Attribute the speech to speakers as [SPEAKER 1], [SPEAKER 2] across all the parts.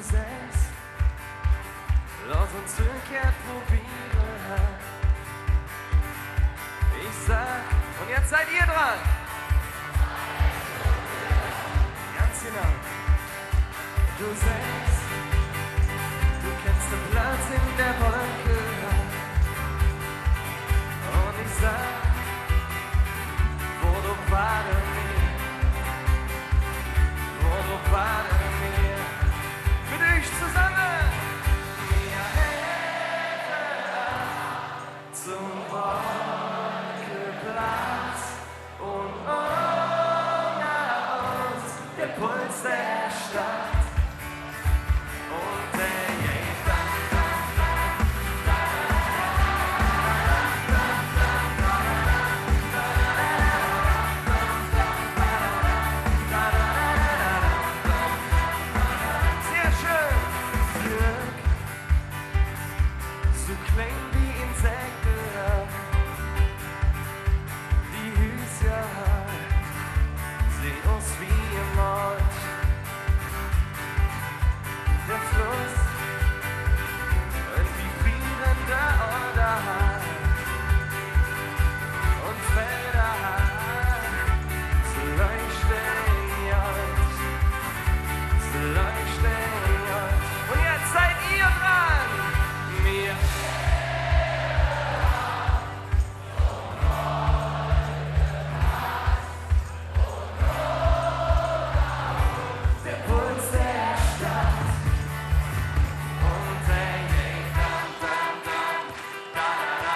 [SPEAKER 1] selbst. Lass uns umgekehrt probieren. Ich sag, und jetzt seid ihr dran. Ganz genau. Du selbst, du kennst den Platz in der Wolke. Und ich sag, wo du warte mir, für dich zusammen. Wir helfen zum Wolkeplatz und ohne uns der Puls der Stadt. Und der geht dann. Sehr schön. Glück, so klein wie Insekten, die Hüse sehen aus wie im Mond. Der Fluss, ein vibrierender Unterhalt und Felder, so leuchten jetzt, so leuchten jetzt. Und jetzt seid ihr dran, mir. Der Puls der Stadt. Und der geht dann, dann, dann, da, da,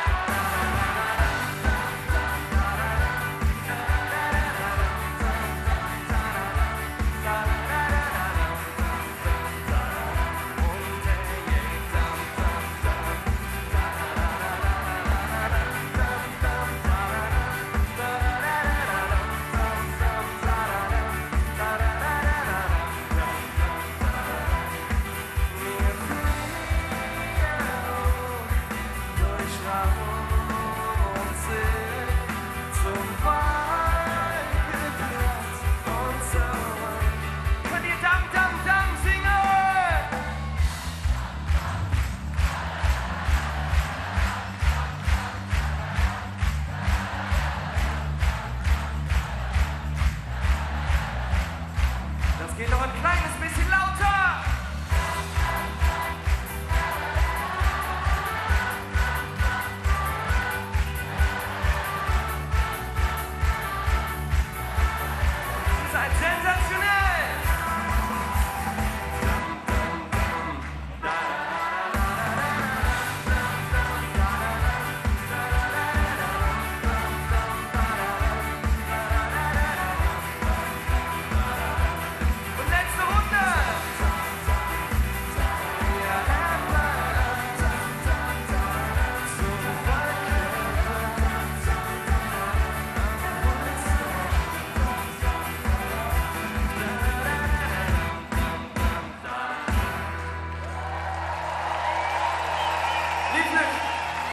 [SPEAKER 1] und der geht dann, dann, dann, durch Raum und Sinn zum Wolkeplatz und zurück. Könnt ihr Dam, Dam, Dam singen? Das geht noch ein kleines bisschen lauter.